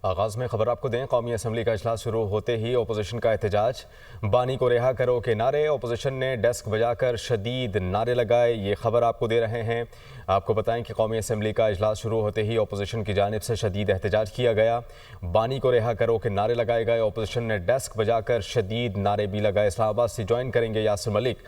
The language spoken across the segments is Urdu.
آغاز میں خبر آپ کو دیں، قومی اسمبلی کا اجلاس شروع ہوتے ہی اپوزیشن کا احتجاج، بانی کو رہا کرو کے نعرے، اپوزیشن نے ڈیسک بجا کر شدید نعرے لگائے۔ یہ خبر آپ کو دے رہے ہیں۔ آپ کو بتائیں کہ قومی اسمبلی کا اجلاس شروع ہوتے ہی اپوزیشن کی جانب سے شدید احتجاج کیا گیا، بانی کو رہا کرو کے نعرے لگائے گئے، اپوزیشن نے ڈیسک بجا کر شدید نعرے بھی لگائے۔ اسلام آباد سے جوائن کریں گے یاسر ملک۔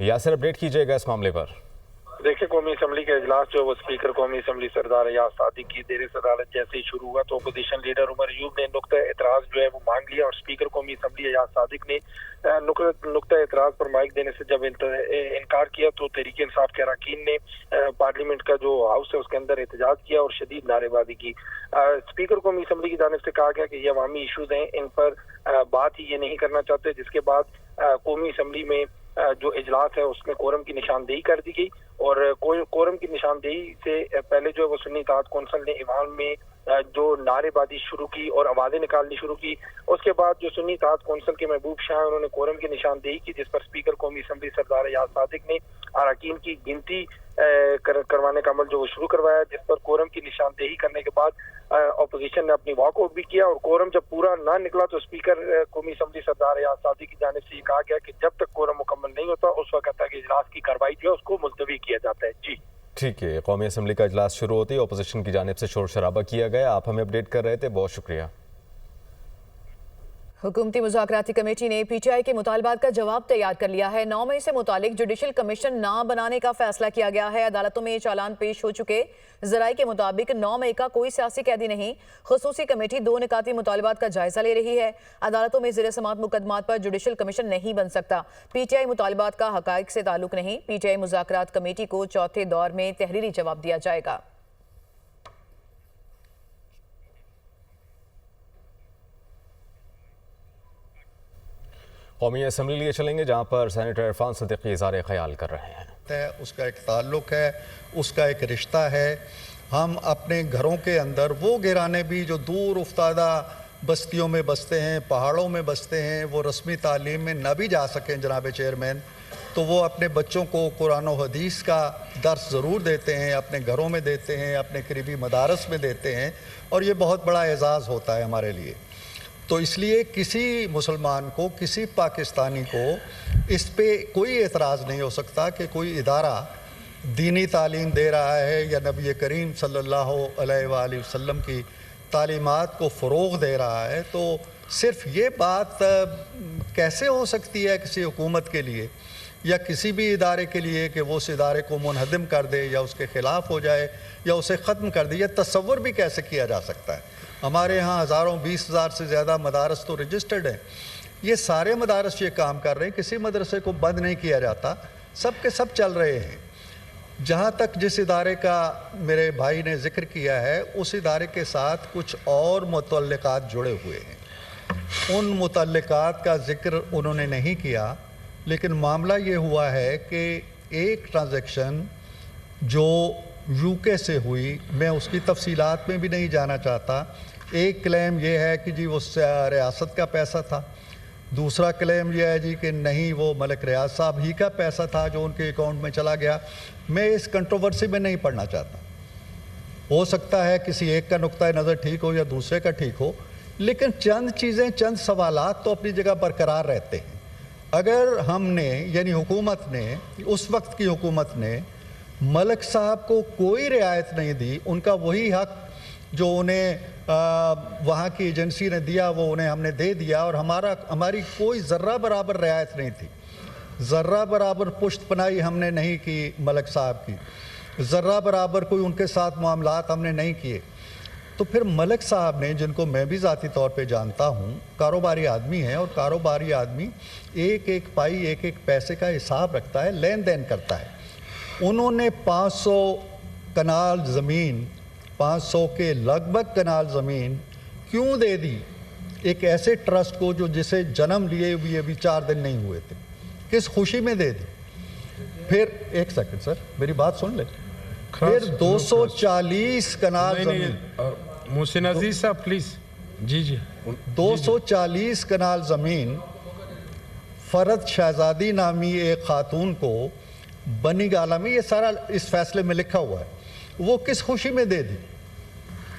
یاسر، اپڈیٹ کیجیے گا اس معاملے پر۔ دیکھیں، قومی اسمبلی کا اجلاس جو وہ اسپیکر قومی اسمبلی سردار ایاز صادق کی زیر صدارت جیسے ہی شروع ہوا تو اپوزیشن لیڈر عمر ایوب نے نقطہ اعتراض جو ہے وہ مانگ لیا، اور اسپیکر قومی اسمبلی ایاز صادق نے نقطہ اعتراض پر مائک دینے سے جب انکار کیا تو تحریک انصاف کے اراکین نے پارلیمنٹ کا جو ہاؤس ہے اس کے اندر احتجاج کیا اور شدید نعرے بازی کی۔ اسپیکر قومی اسمبلی کی جانب سے کہا گیا کہ یہ عوامی ایشوز ہیں، ان پر بات ہی یہ نہیں کرنا چاہتے، جس کے بعد قومی اسمبلی میں جو اجلاس ہے اس میں کورم کی نشاندہی کر دی گئی، اور کورم کی نشاندہی سے پہلے جو ہے وہ سنی اتحاد کونسل نے ایوان میں جو نعرے بازی شروع کی اور آوازیں نکالنی شروع کی۔ اس کے بعد جو سنی اتحاد کونسل کے محبوب شاہ ہیں انہوں نے کورم کی نشاندہی کی، جس پر اسپیکر قومی اسمبلی سردار ایاز صادق نے اراکین کی گنتی کروانے کا عمل جو وہ شروع کروایا، جس پر کورم کی نشاندہی کرنے کے بعد اپوزیشن نے اپنی واک آؤٹ بھی کیا، اور کورم جب پورا نہ نکلا تو اسپیکر قومی اسمبلی سردار ایاز صادق کی جانب سے یہ کہا گیا کہ جب تک کورم مکمل نہیں ہوتا اس وقت تک اجلاس کی کارروائی جو ہے اس کو ملتوی کیا جاتا ہے۔ جی ٹھیک ہے، قومی اسمبلی کا اجلاس شروع ہوتے ہی اپوزیشن کی جانب سے شور شرابہ کیا گیا۔ آپ ہمیں اپڈیٹ کر رہے تھے، بہت شکریہ۔ حکومتی مذاکراتی کمیٹی نے پی ٹی آئی کے مطالبات کا جواب تیار کر لیا ہے۔ 9 مئی سے متعلق جوڈیشل کمیشن نہ بنانے کا فیصلہ کیا گیا ہے۔ عدالتوں میں چالان پیش ہو چکے ذرائع کے مطابق 9 مئی کا کوئی سیاسی قیدی نہیں۔ خصوصی کمیٹی 2 نکاتی مطالبات کا جائزہ لے رہی ہے۔ عدالتوں میں زیر سماعت مقدمات پر جوڈیشل کمیشن نہیں بن سکتا۔ پی ٹی آئی مطالبات کا حقائق سے تعلق نہیں۔ پی ٹی آئی مذاکرات کمیٹی کو چوتھے دور میں تحریری جواب دیا جائے گا۔ قومی اسمبلی لیے چلیں گے جہاں پر سینیٹر عرفان صدیقی اظہار خیال کر رہے ہیں۔ اس کا ایک تعلق ہے، اس کا ایک رشتہ ہے۔ ہم اپنے گھروں کے اندر وہ گھرانے بھی جو دور افتادہ بستیوں میں بستے ہیں، پہاڑوں میں بستے ہیں، وہ رسمی تعلیم میں نہ بھی جا سکیں جناب چیئرمین، تو وہ اپنے بچوں کو قرآن و حدیث کا درس ضرور دیتے ہیں، اپنے گھروں میں دیتے ہیں، اپنے قریبی مدارس میں دیتے ہیں، اور یہ بہت بڑا اعزاز ہوتا ہے ہمارے لیے۔ تو اس لیے کسی مسلمان کو، کسی پاکستانی کو اس پہ کوئی اعتراض نہیں ہو سکتا کہ کوئی ادارہ دینی تعلیم دے رہا ہے یا نبی کریم صلی اللہ علیہ وآلہ وسلم کی تعلیمات کو فروغ دے رہا ہے، تو صرف یہ بات کیسے ہو سکتی ہے کسی حکومت کے لیے یا کسی بھی ادارے کے لیے کہ وہ اس ادارے کو منہدم کر دے یا اس کے خلاف ہو جائے یا اسے ختم کر دے؟ یہ تصور بھی کیسے کیا جا سکتا ہے؟ ہمارے ہاں ہزاروں 20,000 سے زیادہ مدارس تو رجسٹرڈ ہیں۔ یہ سارے مدارس یہ کام کر رہے ہیں، کسی مدرسے کو بند نہیں کیا جاتا، سب کے سب چل رہے ہیں۔ جہاں تک جس ادارے کا میرے بھائی نے ذکر کیا ہے، اس ادارے کے ساتھ کچھ اور متعلقات جڑے ہوئے ہیں، ان متعلقات کا ذکر انہوں نے نہیں کیا، لیکن معاملہ یہ ہوا ہے کہ ایک ٹرانزیکشن جو یو کے سے ہوئی، میں اس کی تفصیلات میں بھی نہیں جانا چاہتا۔ ایک کلیم یہ ہے کہ جی وہ ریاست کا پیسہ تھا، دوسرا کلیم یہ ہے جی کہ نہیں وہ ملک ریاض صاحب ہی کا پیسہ تھا جو ان کے اکاؤنٹ میں چلا گیا۔ میں اس کنٹروورسی میں نہیں پڑھنا چاہتا، ہو سکتا ہے کسی ایک کا نقطہ نظر ٹھیک ہو یا دوسرے کا ٹھیک ہو، لیکن چند چیزیں، چند سوالات تو اپنی جگہ برقرار رہتے ہیں۔ اگر ہم نے، یعنی حکومت نے، اس وقت کی حکومت نے ملک صاحب کو کوئی رعایت نہیں دی، ان کا وہی حق جو انہیں وہاں کی ایجنسی نے دیا وہ انہیں ہم نے دے دیا، اور ہماری کوئی ذرہ برابر رعایت نہیں تھی، ذرہ برابر پشت پناہی ہم نے نہیں کی ملک صاحب کی، ذرہ برابر کوئی ان کے ساتھ معاملات ہم نے نہیں کیے۔ تو پھر ملک صاحب نے، جن کو میں بھی ذاتی طور پہ جانتا ہوں، کاروباری آدمی ہیں، اور کاروباری آدمی ایک ایک پائی، ایک ایک پیسے کا حساب رکھتا ہے، لین دین کرتا ہے۔ انہوں نے 500 کنال زمین، 500 کے لگ بھگ کنال زمین کیوں دے دی ایک ایسے ٹرسٹ کو جو جسے جنم لیے بھی ابھی 4 دن نہیں ہوئے تھے؟ کس خوشی میں دے دی؟ پھر ایک سیکنڈ سر، میری بات سن لیں۔ پھر 240 کنال زمین، محسن عزیز صاحب پلیز، جی 240 کنال زمین فرد شہزادی نامی ایک خاتون کو بنی گالہ میں، یہ سارا اس فیصلے میں لکھا ہوا ہے، وہ کس خوشی میں دے دی؟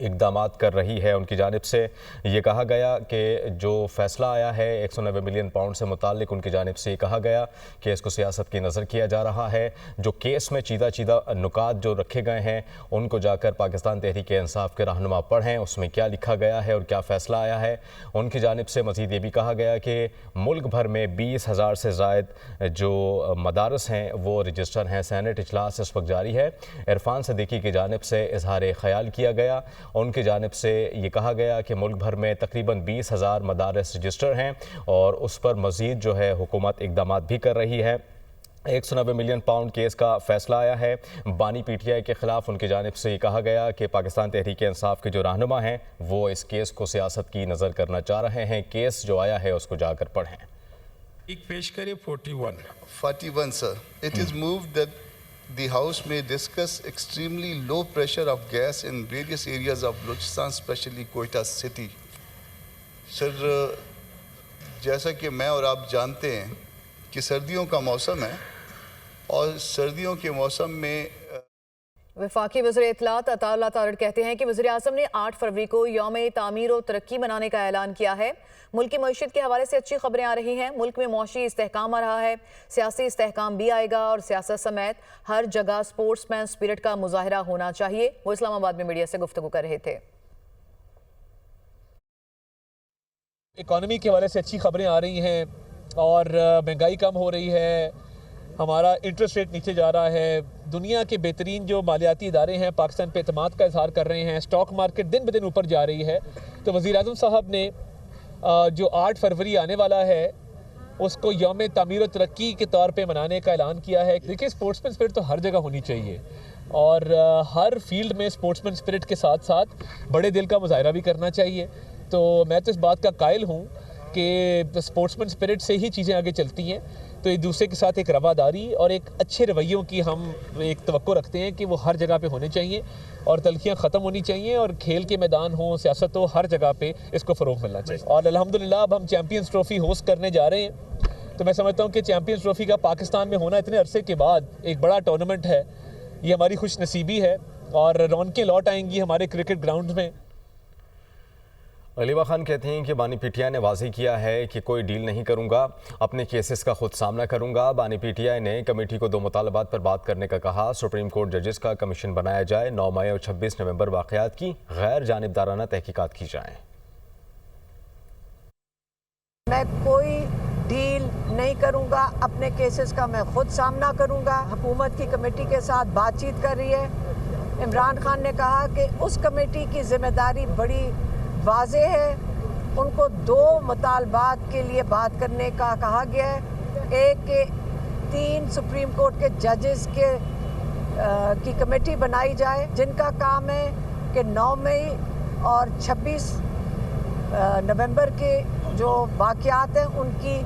اقدامات کر رہی ہے۔ ان کی جانب سے یہ کہا گیا کہ جو فیصلہ آیا ہے 190 ملین پاؤنڈ سے متعلق، ان کی جانب سے یہ کہا گیا کہ اس کو سیاست کی نظر کیا جا رہا ہے۔ جو کیس میں چیدہ نکات جو رکھے گئے ہیں ان کو جا کر پاکستان تحریک انصاف کے رہنما پڑھیں، اس میں کیا لکھا گیا ہے اور کیا فیصلہ آیا ہے۔ ان کی جانب سے مزید یہ بھی کہا گیا کہ ملک بھر میں 20,000 سے زائد جو مدارس ہیں وہ رجسٹر ہیں۔ سینٹ اجلاس اس وقت جاری ہے۔ عرفان صدیقی کی جانب سے اظہار خیال کیا گیا۔ ان کی جانب سے یہ کہا گیا کہ ملک بھر میں تقریباً 20,000 مدارس رجسٹر ہیں اور اس پر مزید جو ہے حکومت اقدامات بھی کر رہی ہے۔ 190 ملین پاؤنڈ کیس کا فیصلہ آیا ہے بانی پی ٹی آئی کے خلاف۔ ان کی جانب سے یہ کہا گیا کہ پاکستان تحریک انصاف کے جو رہنما ہیں وہ اس کیس کو سیاست کی نظر کرنا چاہ رہے ہیں۔ کیس جو آیا ہے اس کو جا کر پڑھیں۔ ایک پیش کرے 41 sir. It is moved that the House may discuss extremely low pressure of gas in various areas of Balochistan, especially Quetta city. Sir, جیسا کہ میں اور آپ جانتے ہیں کہ سردیوں کا موسم ہے اور سردیوں کے موسم میں وفاقی وزیر اطلاعات عطا اللہ تارڑ کہتے ہیں کہ وزیراعظم نے 8 فروری کو یوم تعمیر و ترقی منانے کا اعلان کیا ہے۔ ملک کی معیشت کے حوالے سے اچھی خبریں آ رہی ہیں۔ ملک میں معاشی استحکام آ رہا ہے، سیاسی استحکام بھی آئے گا اور سیاست سمیت ہر جگہ سپورٹس مین سپرٹ کا مظاہرہ ہونا چاہیے۔ وہ اسلام آباد میں میڈیا سے گفتگو کر رہے تھے۔ اکانومی کے حوالے سے اچھی خبریں آ رہی ہیں اور مہنگائی کم ہو رہی ہے، ہمارا انٹرسٹ ریٹ نیچے جا رہا ہے، دنیا کے بہترین جو مالیاتی ادارے ہیں پاکستان پہ اعتماد کا اظہار کر رہے ہیں، سٹاک مارکیٹ دن بدن اوپر جا رہی ہے۔ تو وزیر اعظم صاحب نے جو 8 فروری آنے والا ہے اس کو یوم تعمیر و ترقی کے طور پہ منانے کا اعلان کیا ہے۔ دیکھیں سپورٹس مین اسپرٹ تو ہر جگہ ہونی چاہیے اور ہر فیلڈ میں سپورٹس مین اسپرٹ کے ساتھ ساتھ بڑے دل کا مظاہرہ بھی کرنا چاہیے۔ تو میں تو اس بات کا قائل ہوں کہ سپورٹس مین اسپرٹ سے ہی چیزیں آگے چلتی ہیں۔ تو ایک دوسرے کے ساتھ ایک رواداری اور ایک اچھے رویوں کی ہم ایک توقع رکھتے ہیں کہ وہ ہر جگہ پہ ہونے چاہیے اور تلخیاں ختم ہونی چاہیے اور کھیل کے میدان ہوں، سیاست ہو، ہر جگہ پہ اس کو فروغ ملنا چاہیے۔ اور الحمدللہ اب ہم چیمپئنز ٹرافی ہوسٹ کرنے جا رہے ہیں۔ تو میں سمجھتا ہوں کہ چیمپئنز ٹرافی کا پاکستان میں ہونا اتنے عرصے کے بعد ایک بڑا ٹورنامنٹ ہے، یہ ہماری خوش نصیبی ہے اور رونقیں لوٹ آئیں گی ہمارے کرکٹ گراؤنڈ میں۔ علیبہ خان کہتے ہیں کہ بانی پی ٹی آئی نے واضح کیا ہے کہ کوئی ڈیل نہیں کروں گا، اپنے کیسز کا خود سامنا کروں گا۔ بانی پی ٹی آئی نے کمیٹی کو 2 مطالبات پر بات کرنے کا کہا۔ سپریم کورٹ ججز کا کمیشن بنایا جائے، 9 مئی اور 26 نومبر واقعات کی غیر جانبدارانہ تحقیقات کی جائیں۔ میں کوئی ڈیل نہیں کروں گا، اپنے کیسز کا میں خود سامنا کروں گا۔ حکومت کی کمیٹی کے ساتھ بات چیت کر رہی ہے۔ عمران خان نے کہا کہ اس کمیٹی کی ذمہ داری بڑی واضح ہے، ان کو 2 مطالبات کے لیے بات کرنے کا کہا گیا ہے۔ ایک کہ 3 سپریم کورٹ کے ججز کی کمیٹی بنائی جائے جن کا کام ہے کہ 9 مئی اور 26 نومبر کے جو واقعات ہیں ان کی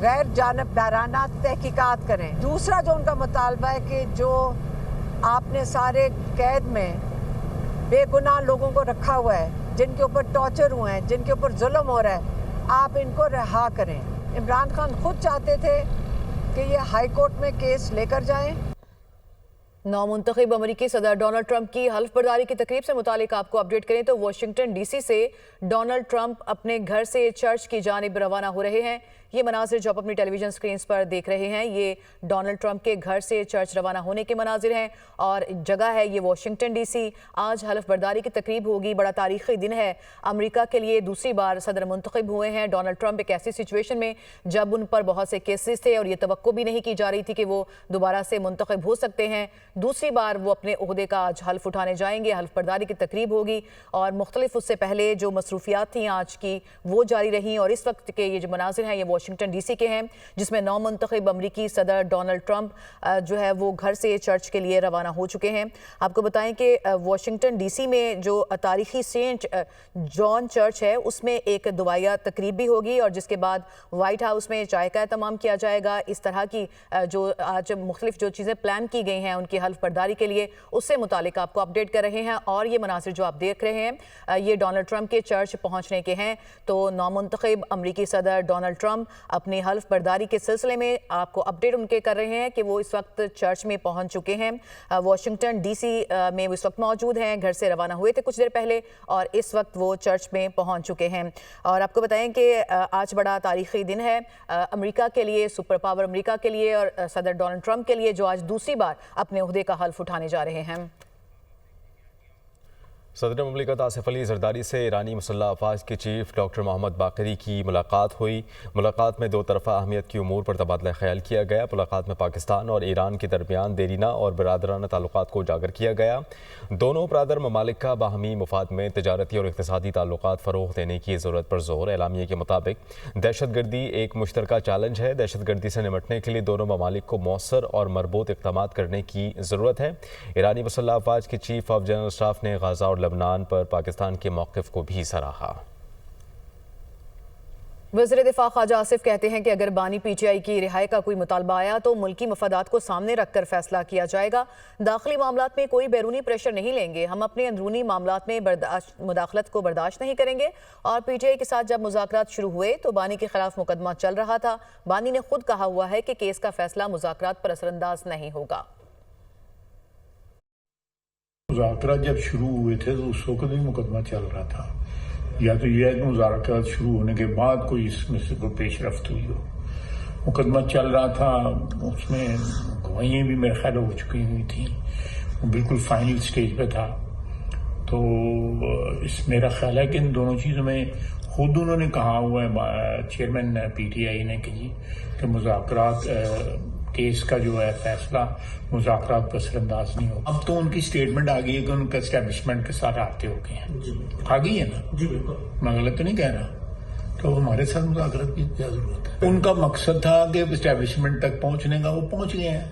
غیر جانبدارانہ تحقیقات کریں۔ دوسرا جو ان کا مطالبہ ہے کہ جو آپ نے سارے قید میں بے گناہ لوگوں کو رکھا ہوا ہے، جن کے اوپر ٹارچر ہوئے ہیں، جن کے اوپر ظلم ہو رہا ہے، آپ ان کو رہا کریں۔ عمران خان خود چاہتے تھے کہ یہ ہائی کورٹ میں کیس لے کر جائیں۔ نومنتخب امریکی صدر ڈونلڈ ٹرمپ کی حلف برداری کی تقریب سے متعلق آپ کو اپڈیٹ کریں تو واشنگٹن ڈی سی سے ڈونلڈ ٹرمپ اپنے گھر سے چرچ کی جانب روانہ ہو رہے ہیں۔ یہ مناظر جو آپ اپنی ٹیلی ویژن سکرینز پر دیکھ رہے ہیں یہ ڈونلڈ ٹرمپ کے گھر سے چرچ روانہ ہونے کے مناظر ہیں اور جگہ ہے یہ واشنگٹن ڈی سی۔ آج حلف برداری کی تقریب ہوگی، بڑا تاریخی دن ہے امریکہ کے لیے، دوسری بار صدر منتخب ہوئے ہیں ڈونلڈ ٹرمپ ایک ایسی سچویشن میں جب ان پر بہت سے کیسز تھے اور یہ توقع بھی نہیں کی جا رہی تھی کہ وہ دوبارہ سے منتخب ہو سکتے ہیں۔ دوسری بار وہ اپنے عہدے کا آج حلف اٹھانے جائیں گے، حلف برداری کی تقریب ہوگی اور مختلف اس سے پہلے جو مصروفیات تھیں آج کی وہ جاری رہیں اور اس وقت کے یہ جو مناظر ہیں یہ واشنگٹن ڈی سی کے ہیں جس میں نومنتخب امریکی صدر ڈونلڈ ٹرمپ جو ہے وہ گھر سے چرچ کے لیے روانہ ہو چکے ہیں۔ آپ کو بتائیں کہ واشنگٹن ڈی سی میں جو تاریخی سینٹ جان چرچ ہے اس میں ایک دعائیہ تقریب بھی ہوگی اور جس کے بعد وائٹ ہاؤس میں چائے کا اہتمام کیا جائے گا۔ اس طرح کی جو آج مختلف جو چیزیں پلان کی گئی ہیں ان کی حلف برداری کے لیے اس سے متعلق آپ کو اپڈیٹ کر رہے ہیں۔ اور یہ مناظر جو آپ دیکھ رہے ہیں یہ ڈونلڈ ٹرمپ کے چرچ پہنچنے کے ہیں۔ تو نامنتخب امریکی صدر ڈونلڈ ٹرمپ اپنی حلف برداری کے سلسلے میں آپ کو اپڈیٹ ان کے کر رہے ہیں کہ وہ اس وقت چرچ میں پہنچ چکے ہیں۔ واشنگٹن ڈی سی میں وہ اس وقت موجود ہیں، گھر سے روانہ ہوئے تھے کچھ دیر پہلے اور اس وقت وہ چرچ میں پہنچ چکے ہیں۔ اور آپ کو بتائیں کہ آج بڑا تاریخی دن ہے امریکہ کے لیے، سپر پاور امریکہ کے لیے اور صدر ڈونلڈ ٹرمپ کے لیے، جو آج دوسری بار اپنے عہدے کا حلف اٹھانے جا رہے ہیں۔ صدر مملکت آصف علی زرداری سے ایرانی مسلح افواج کے چیف ڈاکٹر محمد باقری کی ملاقات ہوئی۔ ملاقات میں دو طرفہ اہمیت کی امور پر تبادلہ خیال کیا گیا۔ ملاقات میں پاکستان اور ایران کے درمیان دیرینہ اور برادرانہ تعلقات کو اجاگر کیا گیا۔ دونوں برادر ممالک کا باہمی مفاد میں تجارتی اور اقتصادی تعلقات فروغ دینے کی ضرورت پر زور۔ اعلامیے کے مطابق دہشت گردی ایک مشترکہ چیلنج ہے۔ دہشت گردی سے نمٹنے کے لیے دونوں ممالک کو مؤثر اور مربوط اقدامات کرنے کی ضرورت ہے۔ ایرانی مسلح افواج کے چیف آف جنرل اسٹاف نے غزہ اور لبنان پر پاکستان کے موقف کو بھی سراہا۔ وزیر دفاع خواجہ آصف کہتے ہیں کہ اگر بانی پی ٹی آئی کی رہائی کا کوئی مطالبہ آیا تو ملکی مفادات کو سامنے رکھ کر فیصلہ کیا جائے گا۔ داخلی معاملات میں کوئی بیرونی پریشر نہیں لیں گے۔ ہم اپنے اندرونی معاملات میں مداخلت کو برداشت نہیں کریں گے۔ اور پی ٹی آئی کے ساتھ جب مذاکرات شروع ہوئے تو بانی کے خلاف مقدمہ چل رہا تھا۔ بانی نے خود کہا ہوا ہے کہ کیس کا فیصلہ مذاکرات پر اثر انداز نہیں ہوگا۔ مذاکرات جب شروع ہوئے تھے تو اس وقت بھی مقدمہ چل رہا تھا، یا تو یہ ہے کہ مذاکرات شروع ہونے کے بعد کوئی اس میں سے کوئی پیش رفت ہوئی ہو۔ مقدمہ چل رہا تھا، اس میں گواہیاں بھی میرے خیال ہو چکی ہوئی تھیں، وہ بالکل فائنل سٹیج پہ تھا۔ تو میرا خیال ہے کہ ان دونوں چیزوں میں خود انہوں نے کہا ہوا ہے چیئرمین پی ٹی آئی نے کہ مذاکرات کیس کا جو ہے فیصلہ مذاکرات پر اثر انداز نہیں ہوگا۔ اب تو ان کی سٹیٹمنٹ آ گئی ہے کہ ان کا اسٹیبلشمنٹ کے ساتھ رابطے ہو گئے ہیں، آ گئی ہے نا؟ جی بالکل، میں غلط تو نہیں کہہ رہا۔ تو ہمارے ساتھ مذاکرات کی کیا ضرورت ہے؟ ان کا مقصد تھا کہ اسٹیبلشمنٹ تک پہنچنے کا، وہ پہنچ گئے ہیں۔